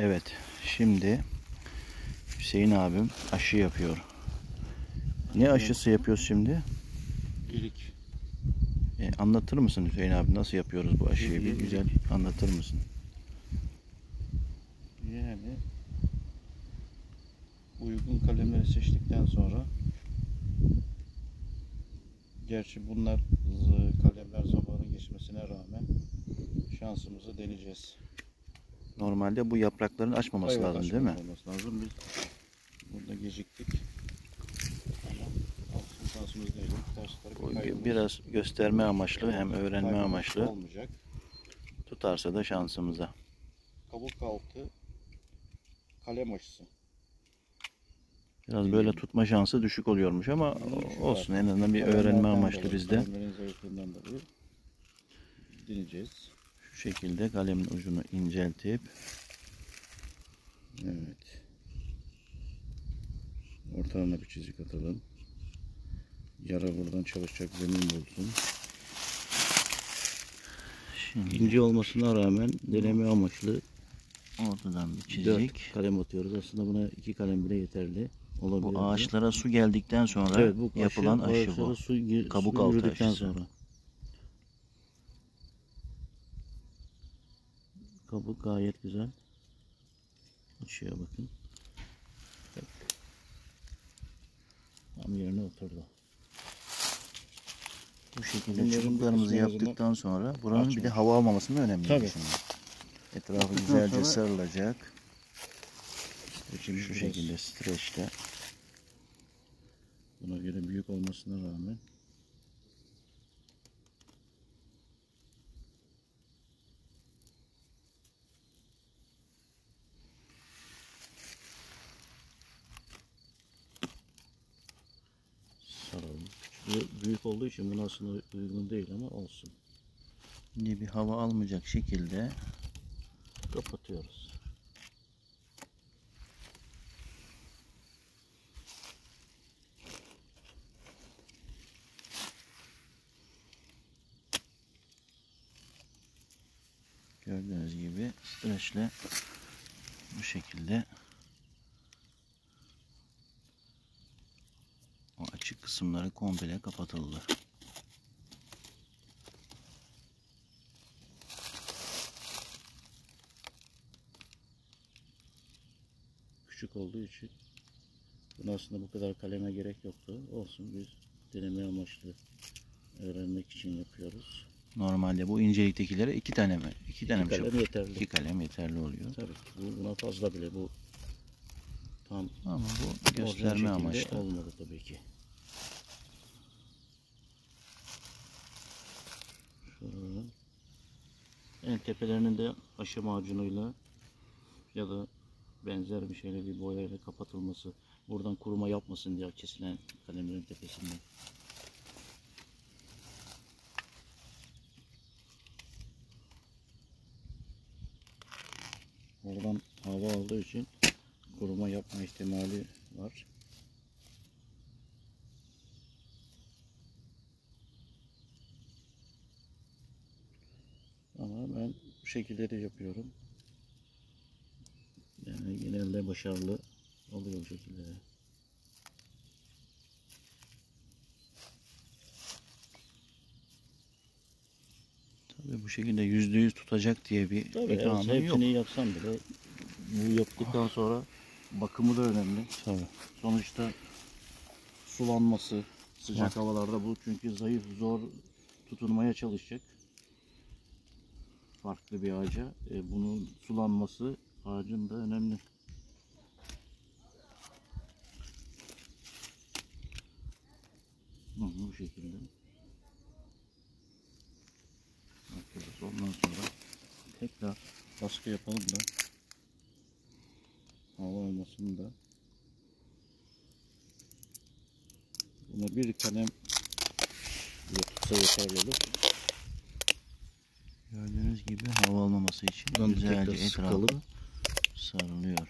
Evet, şimdi Hüseyin abim aşı yapıyor. Ne aşısı yapıyoruz şimdi? İlik. Anlatır mısın Hüseyin abi, nasıl yapıyoruz bu aşıyı? Bir güzel anlatır mısın? Yani uygun kalemleri seçtikten sonra, gerçi bunlar kalemler zamanın geçmesine rağmen şansımızı deneyeceğiz. Normalde bu yaprakların açmaması Evet, lazım değil mi? olması lazım. Biz burada geciktik. Ama olsun, şansımızı deneyelim. Bu biraz gösterme amaçlı hem öğrenme amaçlı. Olmayacak. Tutarsa da şansımıza. Kabuk altı kalem aşısı. Biraz böyle tutma şansı düşük oluyormuş ama olsun, en azından bir öğrenme amaçlı bizde. Kalemlerin zayıflığından dolayı deneyeceğiz. Şu şekilde kalemin ucunu inceltip, evet, ortalarına bir çizik atalım. Yara buradan çalışacak zemin bulsun. şimdi İnce olmasına rağmen deneme amaçlı ortadan bir çizik. 4 kalem atıyoruz. Aslında buna 2 kalem bile yeterli olabilir. Bu ağaçlara su geldikten sonra evet, bu yapılan aşı bu. Kabuk altı aşısı. Sonra. Kabuk gayet güzel. Aşıya bakın. Tam yerine oturdu. Bu şekilde çubuklarımızı yaptıktan sonra buranın bir de hava almaması mı önemli? Tabii. Şimdi. Etrafı güzelce sarılacak. Şu şekilde streçle. Buna göre büyük olmasına rağmen saralım. Büyük olduğu için buna aslında uygun değil ama olsun. Şimdi bir hava almayacak şekilde Kapatıyoruz. gördüğünüz gibi streçle bu şekilde o açık kısımları komple kapatıldı. Küçük olduğu için buna aslında bu kadar kaleme gerek yoktu. Olsun, biz deneme amaçlı öğrenmek için yapıyoruz. Normalde bu inceliktekilere 2 tane mi? 2 tane mi? Kalem yeterli. 2 kalem yeterli oluyor. Tabii ki buna fazla bile, bu tam ama bu gösterme amaçlı olmadı tabii ki. Şöyle. En tepelerinin de aşı macunuyla ya da benzer bir şeyle, bir boyayla kapatılması, buradan kuruma yapmasın diye kesilen kalemlerin tepesinden. Oradan hava aldığı için kuruma yapma ihtimali var. Ama ben bu şekilde de yapıyorum. Yani genelde başarılı oluyor bu şekilde. Tabii bu şekilde %100 tutacak diye bir kanun yok. Hepsini yapsam bile bu yaptıktan sonra bakımı da önemli. Tabii. Sonuçta sulanması sıcak havalarda, bu çünkü zayıf, zor tutunmaya çalışacak. Farklı bir ağaca. Bunun sulanması ağacın da önemli. Bu şekilde. Bakıyoruz. Ondan sonra tekrar baskı yapalım da hava olmasın da. Buna bir kalem tutsa yeterli olur. Gördüğünüz gibi hava almaması için güzelce etrafı sarılıyor.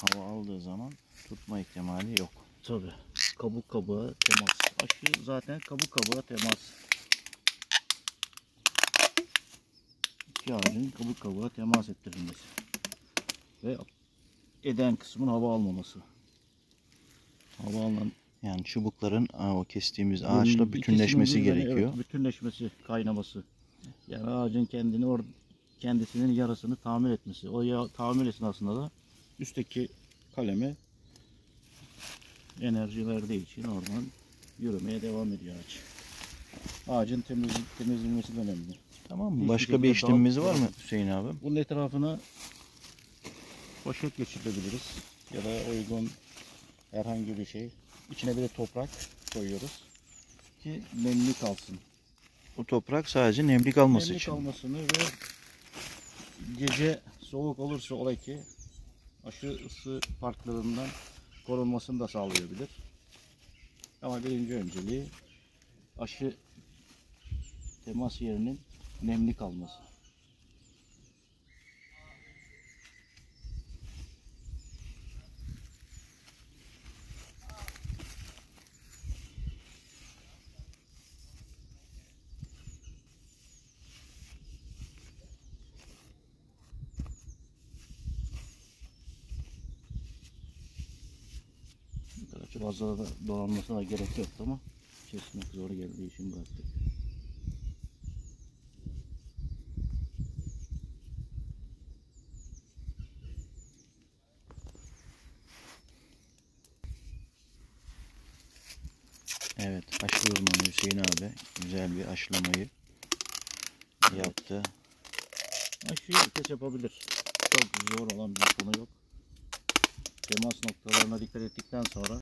Hava aldığı zaman tutma ihtimali yok. Tabii. Kabuk kabuğa temas. Aşı zaten kabuk kabuğa temas. eski ağacın kabuk kabuğa temas ettirilmesi ve eden kısmın hava almaması. Hava alan Yani çubukların o kestiğimiz ikisinin ağaçla bütünleşmesi birbirine, gerekiyor. evet, bütünleşmesi, kaynaması. Yani ağacın kendisinin yarısını tamir etmesi. O tamir esnasında da üstteki kaleme enerji verdiği için oradan yürümeye devam ediyor ağaç. Ağacın temizlenmesi de önemli. Tamam mı? Hiçbir Başka bir şekilde işlemimiz var mı dağıtmıyor. Hüseyin abi? Bunun etrafına poşet geçirebiliriz ya da uygun herhangi bir şey. İçine bir de toprak koyuyoruz ki nemli kalsın. Bu toprak sadece nemli kalması Nemli için. kalmasını ve gece soğuk olursa ola ki aşırı ısı farklarından korunmasını da sağlayabilir. Ama birinci önceliği aşı temas yerinin nemli kalması. Çok fazla da dolanmasına gerek yoktu ama kesmek zor geldiği için bıraktık. Evet, aşı uzmanı Hüseyin abi güzel bir aşılamayı yaptı. Aşıyı herkes yapabilir. Çok zor olan bir konu yok. Temas noktalarına dikkat ettikten sonra